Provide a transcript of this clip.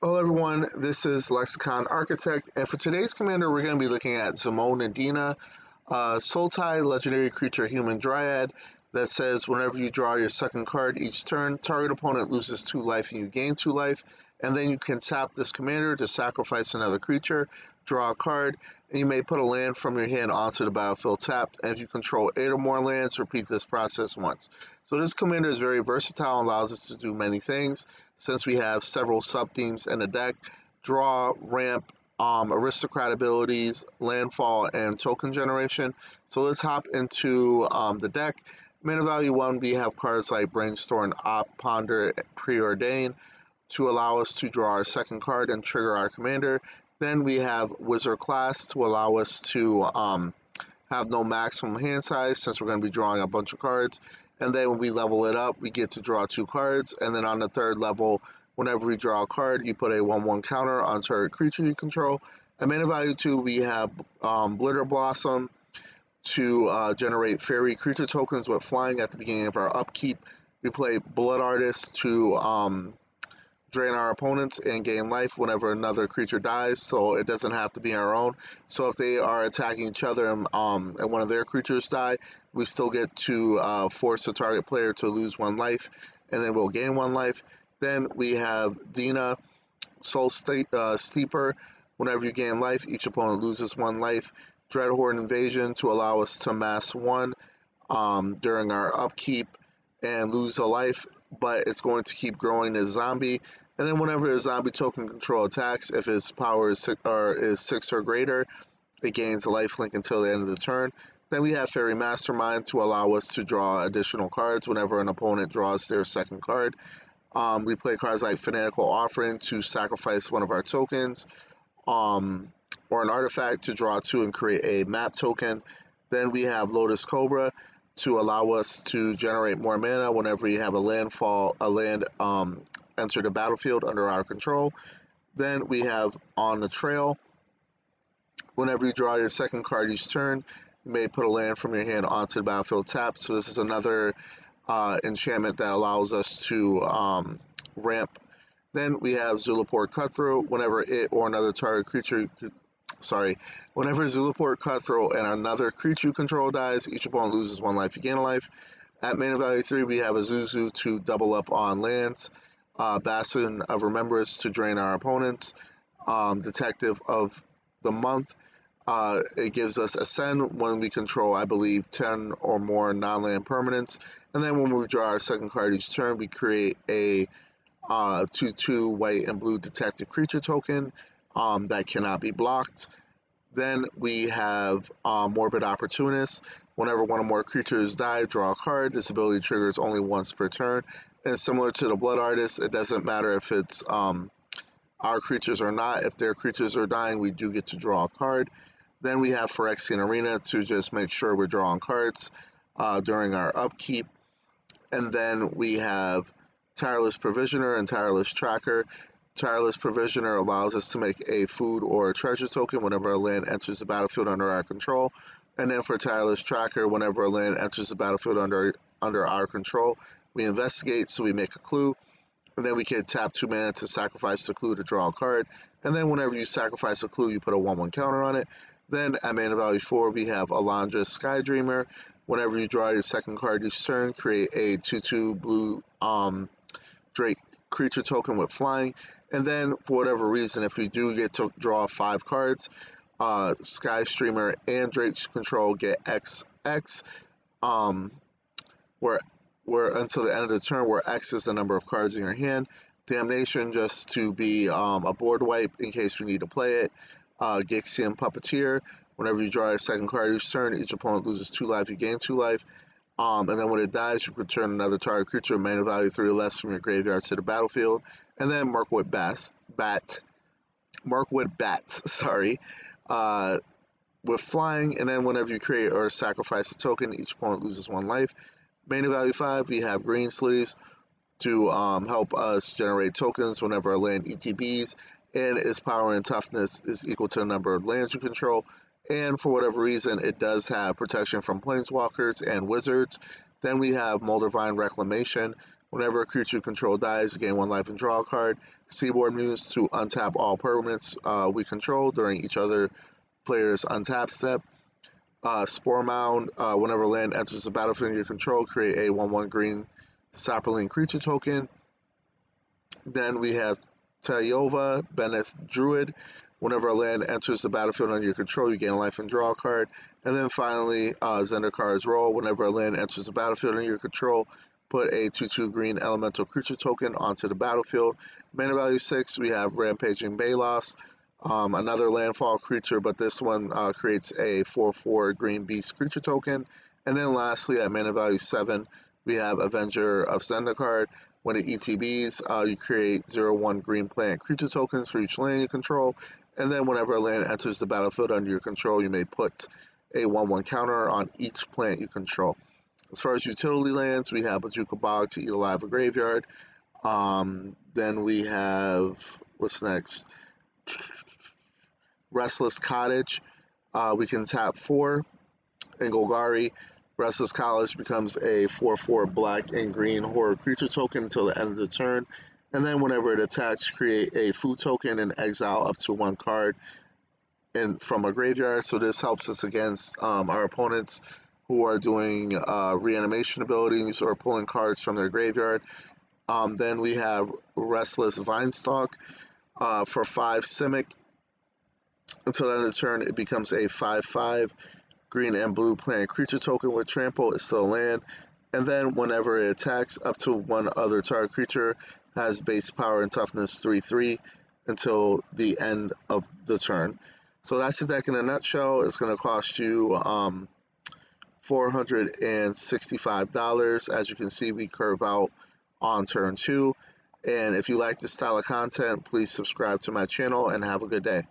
Hello everyone, this is Lexicon Architect, and for today's commander we're going to be looking at Zimone and Dina, Sultai legendary creature human dryad that says whenever you draw your second card each turn, target opponent loses 2 life and you gain 2 life, and then you can tap this commander to sacrifice another creature, draw a card, and you may put a land from your hand onto the battlefield tapped, and if you control 8 or more lands, repeat this process once. So this commander is very versatile and allows us to do many things. Since we have several sub-themes in the deck: draw, ramp, aristocrat abilities, landfall, and token generation. So let's hop into the deck. Mana value 1, we have cards like Brainstorm, Op, Ponder, Preordain to allow us to draw our second card and trigger our commander. Then we have Wizard Class to allow us to have no maximum hand size since we're going to be drawing a bunch of cards. And then when we level it up, we get to draw 2 cards. And then on the third level, whenever we draw a card, you put a 1/1 counter on target creature you control. At mana value 2, we have Blitter Blossom to generate fairy creature tokens with flying at the beginning of our upkeep. We play Blood Artist to drain our opponents and gain life whenever another creature dies, so it doesn't have to be our own. So if they are attacking each other and one of their creatures die, we still get to force the target player to lose 1 life, and then we'll gain 1 life. Then we have Dina, Soul Steeper. Whenever you gain life, each opponent loses 1 life. Dreadhorde Invasion to allow us to mass 1 during our upkeep and lose a life, but it's going to keep growing as zombie. And then whenever a zombie token control attacks, if its power is 6 or greater, it gains a lifelink until the end of the turn. Then we have Fairy Mastermind to allow us to draw additional cards whenever an opponent draws their second card. We play cards like Fanatical Offering to sacrifice one of our tokens, or an artifact to draw 2 and create a map token. Then we have Lotus Cobra to allow us to generate more mana whenever you have a land enter the battlefield under our control. Then we have On the Trail. Whenever you draw your second card each turn, you may put a land from your hand onto the battlefield tapped. So this is another enchantment that allows us to ramp. Then we have Zulaport Cutthroat. Whenever it or another target creature whenever Zulaport Cutthroat and another creature you control dies, each opponent loses 1 life, you gain a life. At mana value 3, we have Azuzu to double up on lands, Bastion of Remembrance to drain our opponents, Detective of the Month. It gives us Ascend when we control, I believe, 10 or more non-land permanents. And then when we draw our second card each turn, we create a 2/2 white and blue detective creature token that cannot be blocked. Then we have Morbid Opportunist. Whenever one or more creatures die, draw a card. This ability triggers only once per turn. And similar to the Blood Artist, it doesn't matter if it's our creatures or not. If their creatures are dying, we do get to draw a card. Then we have Phyrexian Arena to just make sure we're drawing cards during our upkeep. And then we have Tireless Provisioner and Tireless Tracker. Tireless Provisioner allows us to make a food or a treasure token whenever a land enters the battlefield under our control. And then for Tireless Tracker, whenever a land enters the battlefield under our control, we investigate, so we make a clue. And then we can tap 2 mana to sacrifice the clue to draw a card. And then whenever you sacrifice a clue, you put a 1/1 counter on it. Then at mana value 4, we have Alondra Skydreamer. Whenever you draw your second card each turn, create a 2/2 blue Drake creature token with flying. And then for whatever reason, if we do get to draw 5 cards, Sky Streamer and Drake's Control get XX, where until the end of the turn, where X is the number of cards in your hand. Damnation, just to be a board wipe in case we need to play it. Gixian Puppeteer. Whenever you draw a second card each turn, each opponent loses 2 life, you gain 2 life. And then when it dies, you return another target creature, mana value 3 or less, from your graveyard to the battlefield. And then Mirkwood Bats, sorry, with flying. And then whenever you create or sacrifice a token, each opponent loses 1 life. Mana value 5, we have Green Sleeves to help us generate tokens whenever a land ETBs, and its power and toughness is equal to the number of lands you control. And for whatever reason, it does have protection from planeswalkers and wizards. Then we have Moldervine Reclamation. Whenever a creature you control dies, you gain 1 life and draw a card. Seaboard moves to untap all permanents we control during each other player's untap step. Spore Mound, whenever land enters the battlefield under your control, create a 1/1 green Saproling creature token. Then we have Tayova, Beneth Druid. Whenever a land enters the battlefield under your control, you gain a life and draw a card. And then finally, Zendikar Roll. Whenever a land enters the battlefield under your control, put a 2/2 green elemental creature token onto the battlefield. Mana value 6, we have Rampaging Balos, another landfall creature, but this one creates a 4/4 green beast creature token. And then lastly, at mana value 7, we have Avenger of Zendikar. When it ETBs, you create 0/1 green plant creature tokens for each land you control. And then whenever a land enters the battlefield under your control, you may put a 1/1 counter on each plant you control. As far as utility lands, we have Bajuka Bog to eat alive a graveyard. Then we have, what's next? Restless Cottage. We can tap 4 in Golgari. Restless Cottage becomes a 4/4 black and green horror creature token until the end of the turn. And then whenever it attacks, create a food token and exile up to 1 card from a graveyard. So this helps us against our opponents who are doing reanimation abilities or pulling cards from their graveyard. Then we have Restless Vinestalk for 5 Simic. Until the end of the turn, it becomes a 5/5 green and blue plant creature token with trample. It's still land. And then whenever it attacks, up to 1 other target creature has base power and toughness 3/3 until the end of the turn. So that's the deck in a nutshell. It's going to cost you $465. As you can see, we curve out on turn 2. And if you like this style of content, please subscribe to my channel and have a good day.